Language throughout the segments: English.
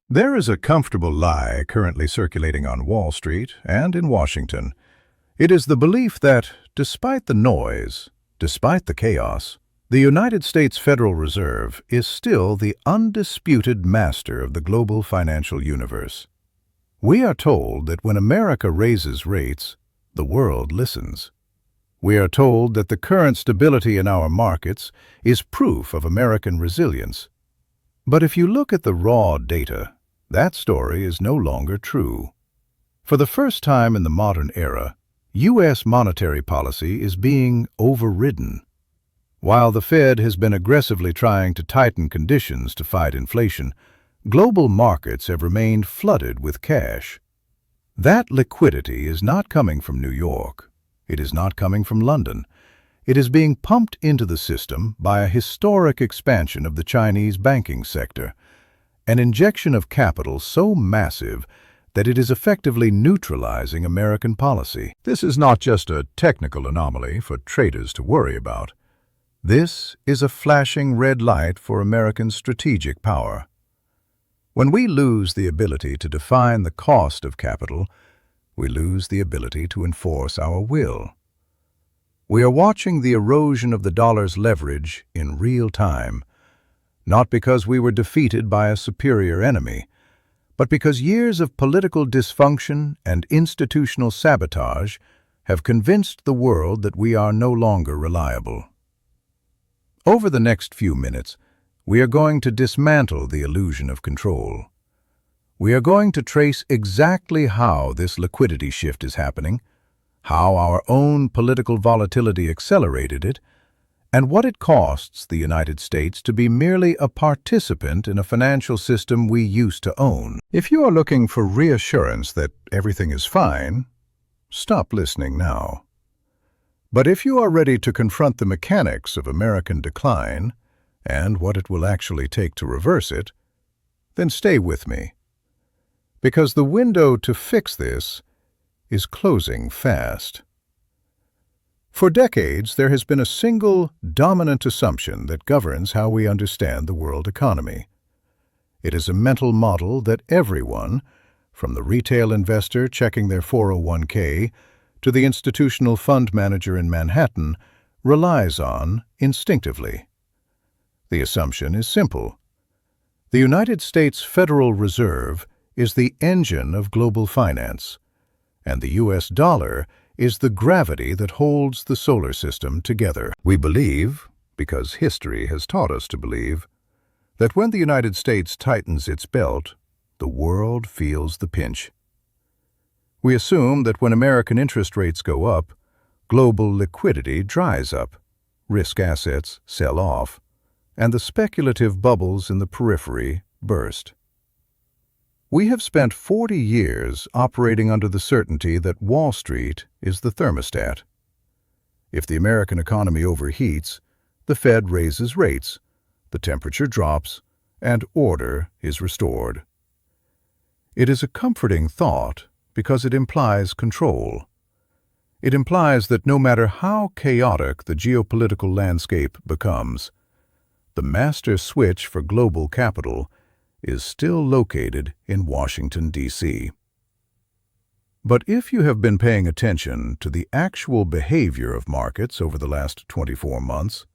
There is a comfortable lie currently circulating on Wall Street and in Washington. It is the belief that, despite the noise, despite the chaos, the United States Federal Reserve is still the undisputed master of the global financial universe. We are told that when America raises rates, the world listens. We are told that the current stability in our markets is proof of American resilience. But if you look at the raw data, that story is no longer true. For the first time in the modern era, U.S. monetary policy is being overridden. While the Fed has been aggressively trying to tighten conditions to fight inflation, global markets have remained flooded with cash. That liquidity is not coming from New York. It is not coming from London. It is being pumped into the system by a historic expansion of the Chinese banking sector, an injection of capital so massive that it is effectively neutralizing American policy. This is not just a technical anomaly for traders to worry about. This is a flashing red light for American strategic power. When we lose the ability to define the cost of capital, we lose the ability to enforce our will. We are watching the erosion of the dollar's leverage in real time, not because we were defeated by a superior enemy, but because years of political dysfunction and institutional sabotage have convinced the world that we are no longer reliable. Over the next few minutes, we are going to dismantle the illusion of control. We are going to trace exactly how this liquidity shift is happening, how our own political volatility accelerated it, and what it costs the United States to be merely a participant in a financial system we used to own. If you are looking for reassurance that everything is fine, stop listening now. But if you are ready to confront the mechanics of American decline and what it will actually take to reverse it, then stay with me. Because the window to fix this is closing fast. For decades, there has been a single dominant assumption that governs how we understand the world economy. It is a mental model that everyone, from the retail investor checking their 401k to the institutional fund manager in Manhattan, relies on instinctively. The assumption is simple. The United States Federal Reserve is the engine of global finance, and the U.S. dollar is the gravity that holds the solar system together. We believe, because history has taught us to believe, that when the United States tightens its belt, the world feels the pinch. We assume that when American interest rates go up, global liquidity dries up, risk assets sell off, and the speculative bubbles in the periphery burst. We have spent 40 years operating under the certainty that Wall Street is the thermostat. If the American economy overheats, the Fed raises rates, the temperature drops, and order is restored. It is a comforting thought because it implies control. It implies that no matter how chaotic the geopolitical landscape becomes, the master switch for global capital is still located in Washington, D.C. But if you have been paying attention to the actual behavior of markets over the last 24 months,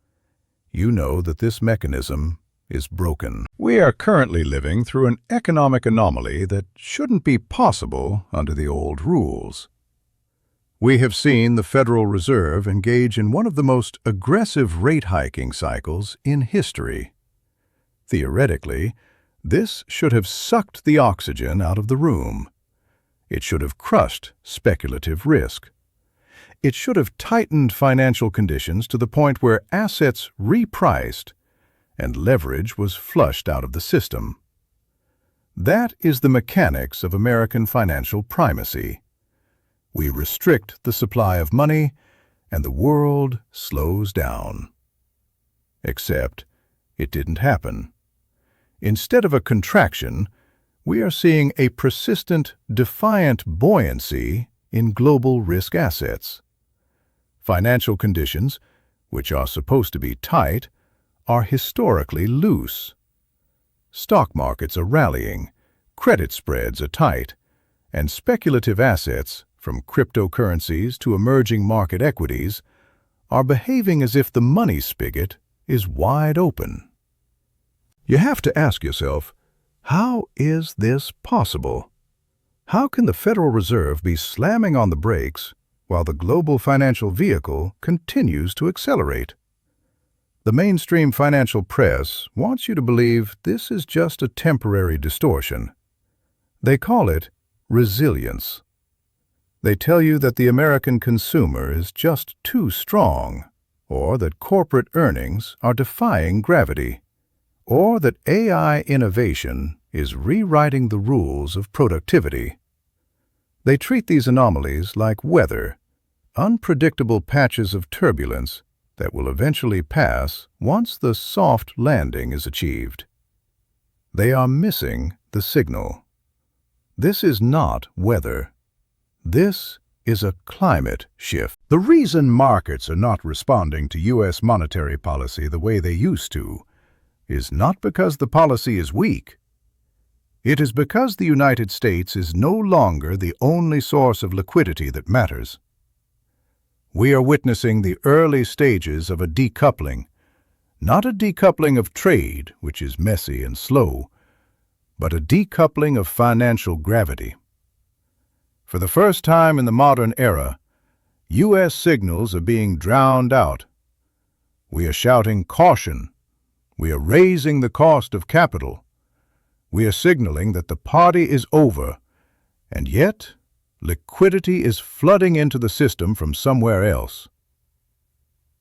you know that this mechanism is broken. We are currently living through an economic anomaly that shouldn't be possible under the old rules. We have seen the Federal Reserve engage in one of the most aggressive rate hiking cycles in history. Theoretically, this should have sucked the oxygen out of the room. It should have crushed speculative risk. It should have tightened financial conditions to the point where assets repriced and leverage was flushed out of the system. That is the mechanics of American financial primacy. We restrict the supply of money, and the world slows down. Except it didn't happen. Instead of a contraction, we are seeing a persistent, defiant buoyancy in global risk assets. Financial conditions, which are supposed to be tight, are historically loose. Stock markets are rallying, credit spreads are tight, and speculative assets, from cryptocurrencies to emerging market equities, are behaving as if the money spigot is wide open. You have to ask yourself, how is this possible? How can the Federal Reserve be slamming on the brakes while the global financial vehicle continues to accelerate? The mainstream financial press wants you to believe this is just a temporary distortion. They call it resilience. They tell you that the American consumer is just too strong, or that corporate earnings are defying gravity, or that AI innovation is rewriting the rules of productivity. They treat these anomalies like weather, unpredictable patches of turbulence that will eventually pass once the soft landing is achieved. They are missing the signal. This is not weather. This is a climate shift. The reason markets are not responding to U.S. monetary policy the way they used to is not because the policy is weak. It is because the United States is no longer the only source of liquidity that matters. We are witnessing the early stages of a decoupling, not a decoupling of trade, which is messy and slow, but a decoupling of financial gravity. For the first time in the modern era, U.S. signals are being drowned out. We are shouting caution. We are raising the cost of capital. We are signaling that the party is over, and yet liquidity is flooding into the system from somewhere else.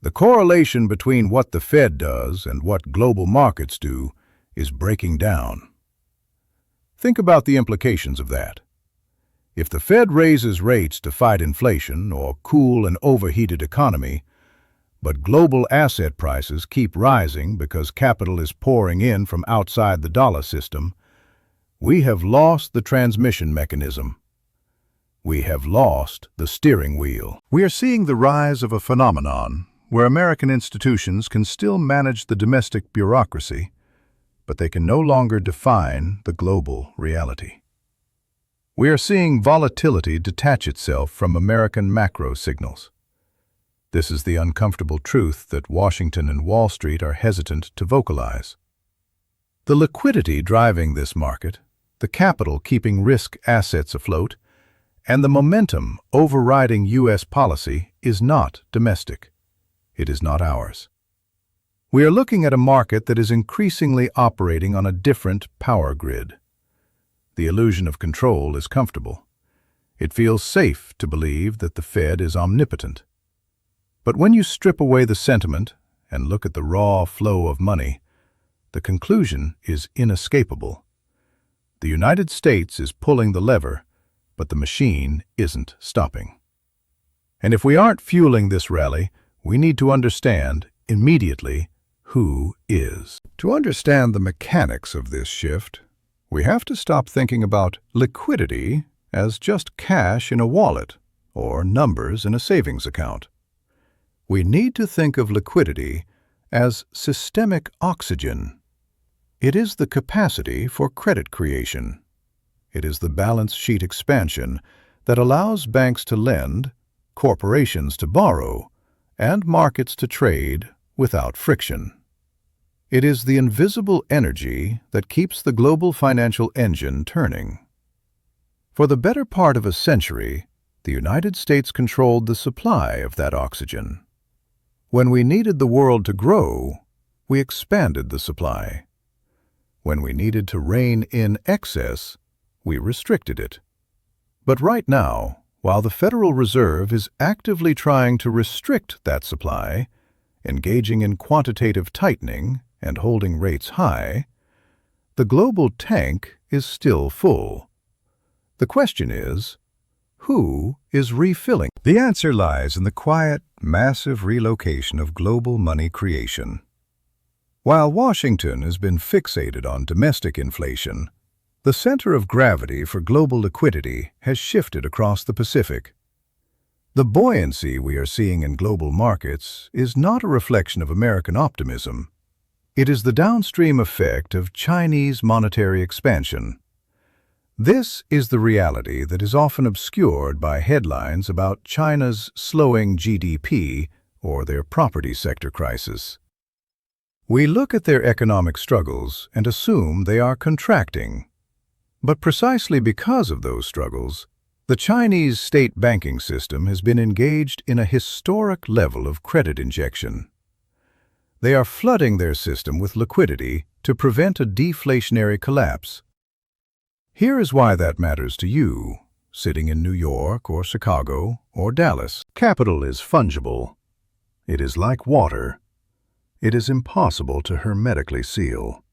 The correlation between what the Fed does and what global markets do is breaking down. Think about the implications of that. If the Fed raises rates to fight inflation or cool an overheated economy, but global asset prices keep rising because capital is pouring in from outside the dollar system, we have lost the transmission mechanism. We have lost the steering wheel. We are seeing the rise of a phenomenon where American institutions can still manage the domestic bureaucracy, but they can no longer define the global reality. We are seeing volatility detach itself from American macro signals. This is the uncomfortable truth that Washington and Wall Street are hesitant to vocalize. The liquidity driving this market, the capital keeping risk assets afloat, and the momentum overriding U.S. policy is not domestic. It is not ours. We are looking at a market that is increasingly operating on a different power grid. The illusion of control is comfortable. It feels safe to believe that the Fed is omnipotent. But when you strip away the sentiment and look at the raw flow of money, the conclusion is inescapable. The United States is pulling the lever, but the machine isn't stopping. And if we aren't fueling this rally, we need to understand immediately who is. To understand the mechanics of this shift, we have to stop thinking about liquidity as just cash in a wallet or numbers in a savings account. We need to think of liquidity as systemic oxygen. It is the capacity for credit creation. It is the balance sheet expansion that allows banks to lend, corporations to borrow, and markets to trade without friction. It is the invisible energy that keeps the global financial engine turning. For the better part of a century, the United States controlled the supply of that oxygen. When we needed the world to grow, we expanded the supply. When we needed to rein in excess, we restricted it. But right now, while the Federal Reserve is actively trying to restrict that supply, engaging in quantitative tightening and holding rates high, the global tank is still full. The question is, who is refilling? The answer lies in the quiet, massive relocation of global money creation. While Washington has been fixated on domestic inflation, the center of gravity for global liquidity has shifted across the Pacific. The buoyancy we are seeing in global markets is not a reflection of American optimism. It is the downstream effect of Chinese monetary expansion. This is the reality that is often obscured by headlines about China's slowing GDP or their property sector crisis. We look at their economic struggles and assume they are contracting. But precisely because of those struggles, the Chinese state banking system has been engaged in a historic level of credit injection. They are flooding their system with liquidity to prevent a deflationary collapse. Here is why that matters to you, sitting in New York or Chicago or Dallas. Capital is fungible. It is like water. It is impossible to hermetically seal.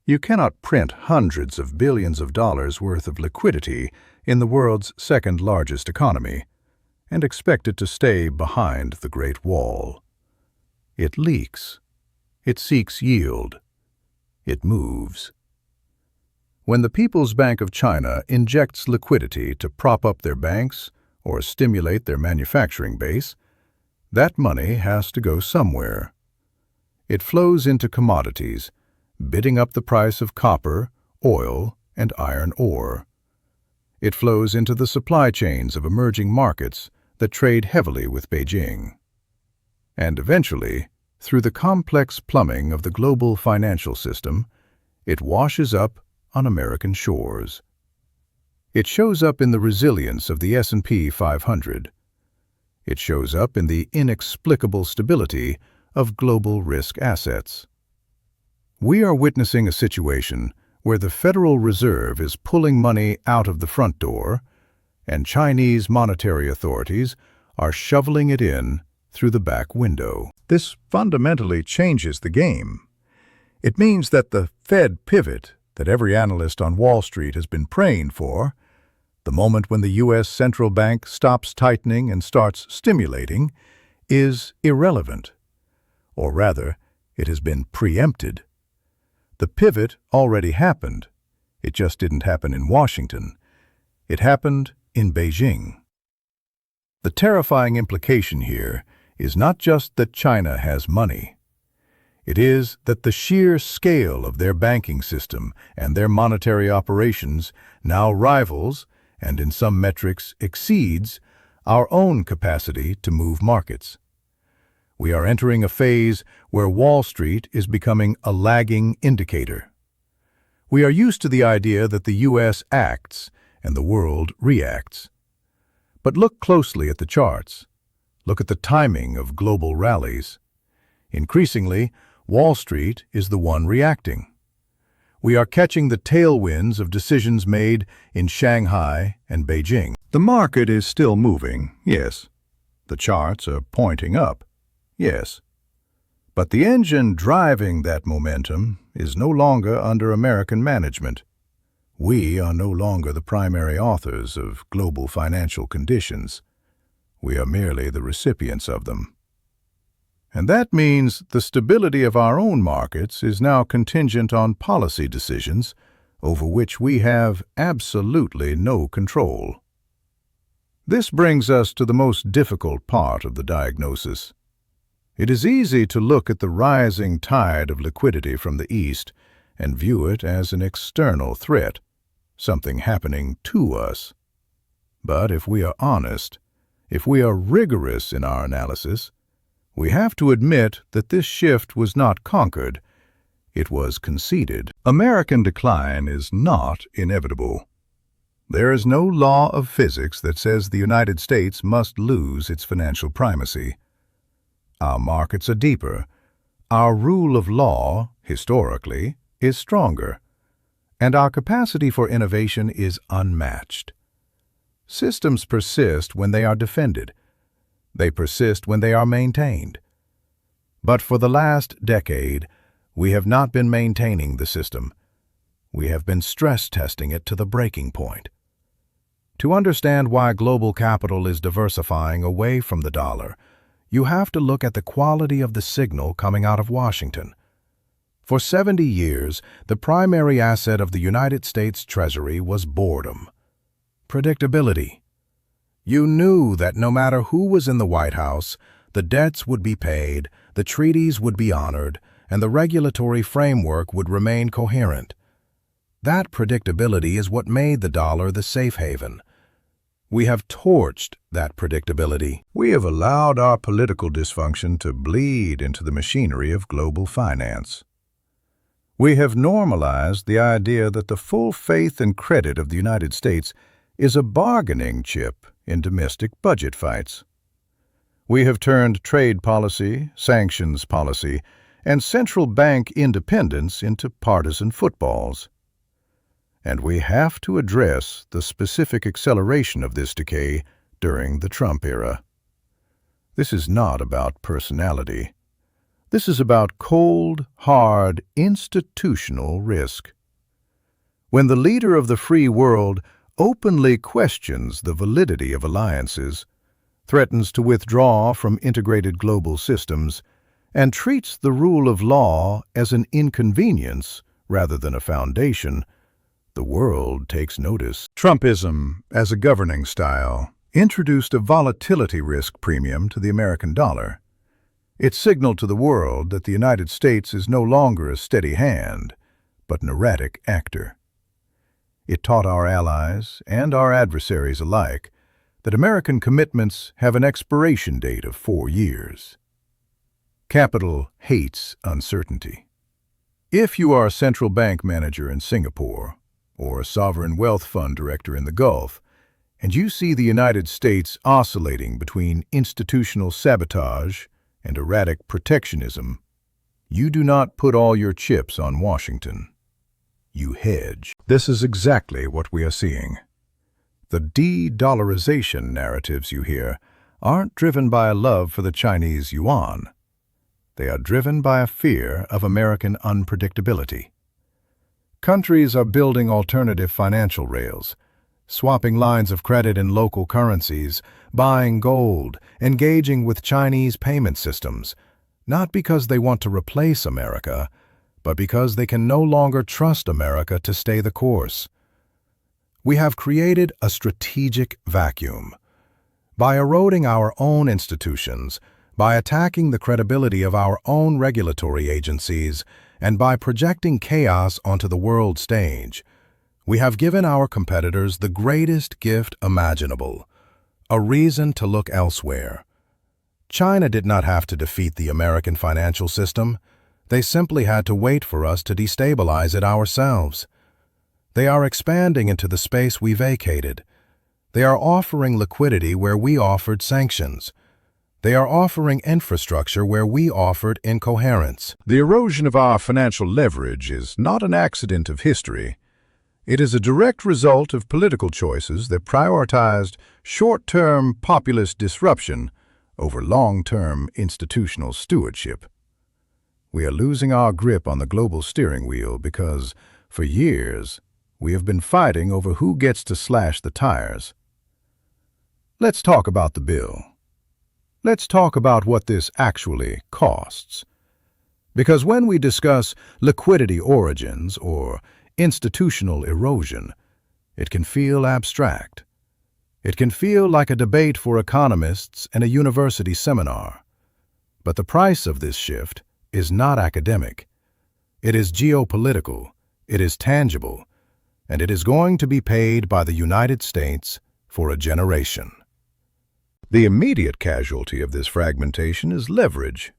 You cannot print hundreds of billions of dollars worth of liquidity in the world's second largest economy and expect it to stay behind the Great Wall. It leaks. It seeks yield. It moves. When the People's Bank of China injects liquidity to prop up their banks or stimulate their manufacturing base, that money has to go somewhere. It flows into commodities, bidding up the price of copper, oil, and iron ore. It flows into the supply chains of emerging markets that trade heavily with Beijing. And eventually, through the complex plumbing of the global financial system, it washes up on American shores. It shows up in the resilience of the S&P 500. It shows up in the inexplicable stability of global risk assets. We are witnessing a situation where the Federal Reserve is pulling money out of the front door, and Chinese monetary authorities are shoveling it in through the back window. This fundamentally changes the game. It means that the Fed pivot that every analyst on Wall Street has been praying for, the moment when the U.S. central bank stops tightening and starts stimulating, is irrelevant. Or rather, it has been preempted. The pivot already happened. It just didn't happen in Washington. It happened in Beijing. The terrifying implication here is not just that China has money. It is that the sheer scale of their banking system and their monetary operations now rivals, and in some metrics exceeds, our own capacity to move markets. We are entering a phase where Wall Street is becoming a lagging indicator. We are used to the idea that the U.S. acts and the world reacts. But look closely at the charts. Look at the timing of global rallies. Increasingly, Wall Street is the one reacting. We are catching the tailwinds of decisions made in Shanghai and Beijing. The market is still moving, yes. The charts are pointing up, yes. But the engine driving that momentum is no longer under American management. We are no longer the primary authors of global financial conditions. We are merely the recipients of them. And that means the stability of our own markets is now contingent on policy decisions over which we have absolutely no control. This brings us to the most difficult part of the diagnosis. It is easy to look at the rising tide of liquidity from the East and view it as an external threat, something happening to us. But if we are honest, if we are rigorous in our analysis, we have to admit that this shift was not conquered, it was conceded. American decline is not inevitable. There is no law of physics that says the United States must lose its financial primacy. Our markets are deeper. Our rule of law, historically, is stronger. And our capacity for innovation is unmatched. Systems persist when they are defended. They persist when they are maintained. But for the last decade, we have not been maintaining the system. We have been stress testing it to the breaking point. To understand why global capital is diversifying away from the dollar, you have to look at the quality of the signal coming out of Washington. For 70 years, the primary asset of the United States Treasury was boredom, predictability. You knew that no matter who was in the White House, the debts would be paid, the treaties would be honored, and the regulatory framework would remain coherent. That predictability is what made the dollar the safe haven. We have torched that predictability. We have allowed our political dysfunction to bleed into the machinery of global finance. We have normalized the idea that the full faith and credit of the United States is a bargaining chip in domestic budget fights. We have turned trade policy, sanctions policy, and central bank independence into partisan footballs. And we have to address the specific acceleration of this decay during the Trump era. This is not about personality. This is about cold, hard, institutional risk. When the leader of the free world openly questions the validity of alliances, threatens to withdraw from integrated global systems, and treats the rule of law as an inconvenience rather than a foundation, the world takes notice. Trumpism, as a governing style, introduced a volatility risk premium to the American dollar. It signaled to the world that the United States is no longer a steady hand, but an erratic actor. It taught our allies and our adversaries alike that American commitments have an expiration date of 4 years. Capital hates uncertainty. If you are a central bank manager in Singapore, or a sovereign wealth fund director in the Gulf, and you see the United States oscillating between institutional sabotage and erratic protectionism, you do not put all your chips on Washington. You hedge. This is exactly what we are seeing. The de-dollarization narratives you hear aren't driven by a love for the Chinese yuan. They are driven by a fear of American unpredictability. Countries are building alternative financial rails, swapping lines of credit in local currencies, buying gold, engaging with Chinese payment systems, not because they want to replace America, but because they can no longer trust America to stay the course. We have created a strategic vacuum. By eroding our own institutions, by attacking the credibility of our own regulatory agencies, and by projecting chaos onto the world stage, we have given our competitors the greatest gift imaginable, a reason to look elsewhere. China did not have to defeat the American financial system. They simply had to wait for us to destabilize it ourselves. They are expanding into the space we vacated. They are offering liquidity where we offered sanctions. They are offering infrastructure where we offered incoherence. The erosion of our financial leverage is not an accident of history. It is a direct result of political choices that prioritized short-term populist disruption over long-term institutional stewardship. We are losing our grip on the global steering wheel because, for years, we have been fighting over who gets to slash the tires. Let's talk about the bill. Let's talk about what this actually costs. Because when we discuss liquidity origins or institutional erosion, it can feel abstract. It can feel like a debate for economists in a university seminar. But the price of this shift is not academic. It is geopolitical, it is tangible, and it is going to be paid by the United States for a generation. The immediate casualty of this fragmentation is leverage.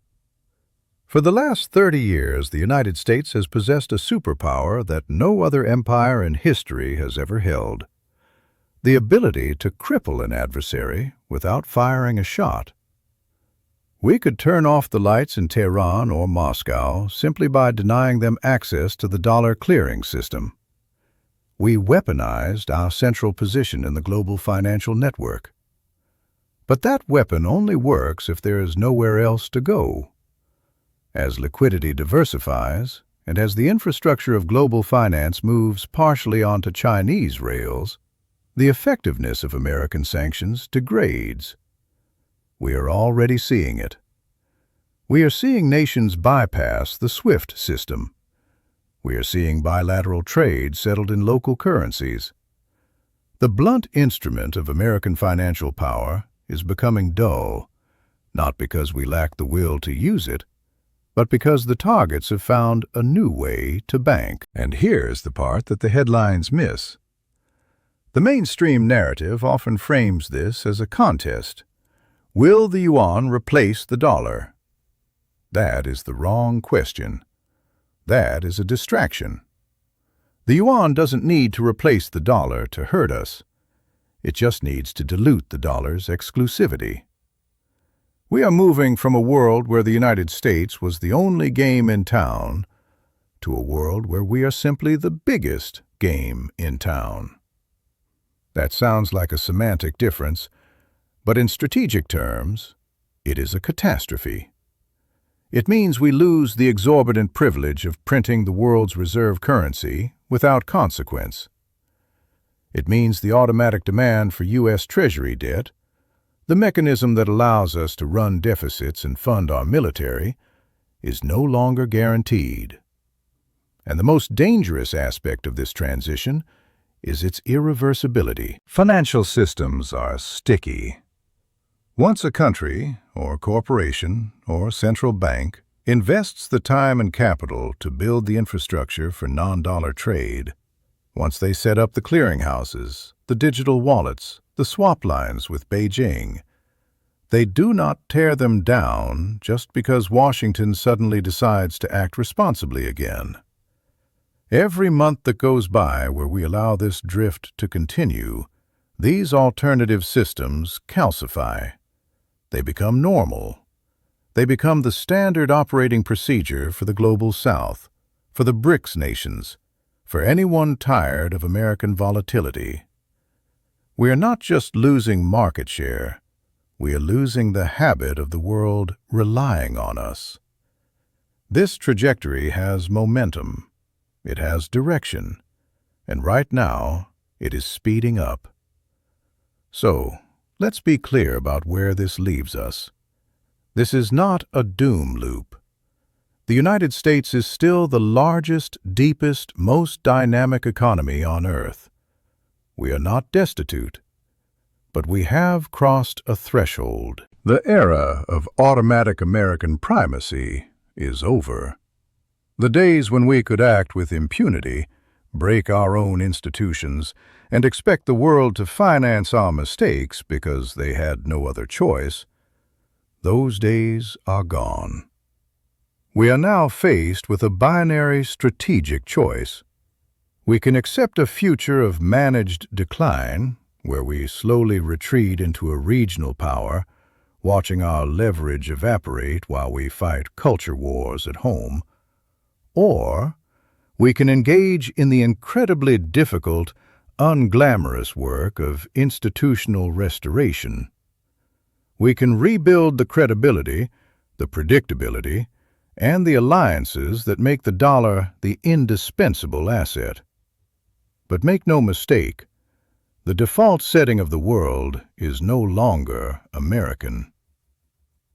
For the last 30 years, the United States has possessed a superpower that no other empire in history has ever held: the ability to cripple an adversary without firing a shot. We could turn off the lights in Tehran or Moscow simply by denying them access to the dollar clearing system. We weaponized our central position in the global financial network. But that weapon only works if there is nowhere else to go. As liquidity diversifies, and as the infrastructure of global finance moves partially onto Chinese rails, the effectiveness of American sanctions degrades. We are already seeing it. We are seeing nations bypass the SWIFT system. We are seeing bilateral trade settled in local currencies. The blunt instrument of American financial power is becoming dull, not because we lack the will to use it, but because the targets have found a new way to bank. And here's the part that the headlines miss. The mainstream narrative often frames this as a contest. Will the yuan replace the dollar? That is the wrong question. That is a distraction. The yuan doesn't need to replace the dollar to hurt us. It just needs to dilute the dollar's exclusivity. We are moving from a world where the United States was the only game in town to a world where we are simply the biggest game in town. That sounds like a semantic difference, but in strategic terms, it is a catastrophe. It means we lose the exorbitant privilege of printing the world's reserve currency without consequence. It means the automatic demand for U.S. Treasury debt, the mechanism that allows us to run deficits and fund our military, is no longer guaranteed. And the most dangerous aspect of this transition is its irreversibility. Financial systems are sticky. Once a country, or corporation, or central bank invests the time and capital to build the infrastructure for non-dollar trade, once they set up the clearinghouses, the digital wallets, the swap lines with Beijing, they do not tear them down just because Washington suddenly decides to act responsibly again. Every month that goes by where we allow this drift to continue, these alternative systems calcify. They become normal. They become the standard operating procedure for the global South, for the BRICS nations, for anyone tired of American volatility. We are not just losing market share, we are losing the habit of the world relying on us. This trajectory has momentum, it has direction, and right now it is speeding up. So, let's be clear about where this leaves us. This is not a doom loop. The United States is still the largest, deepest, most dynamic economy on Earth. We are not destitute, but we have crossed a threshold. The era of automatic American primacy is over. The days when we could act with impunity, break our own institutions, and expect the world to finance our mistakes because they had no other choice, those days are gone. We are now faced with a binary strategic choice. We can accept a future of managed decline, where we slowly retreat into a regional power, watching our leverage evaporate while we fight culture wars at home, or we can engage in the incredibly difficult, unglamorous work of institutional restoration. We can rebuild the credibility, the predictability, and the alliances that make the dollar the indispensable asset. But make no mistake, the default setting of the world is no longer American.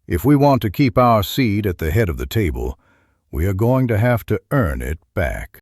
If we want to keep our seat at the head of the table, we are going to have to earn it back.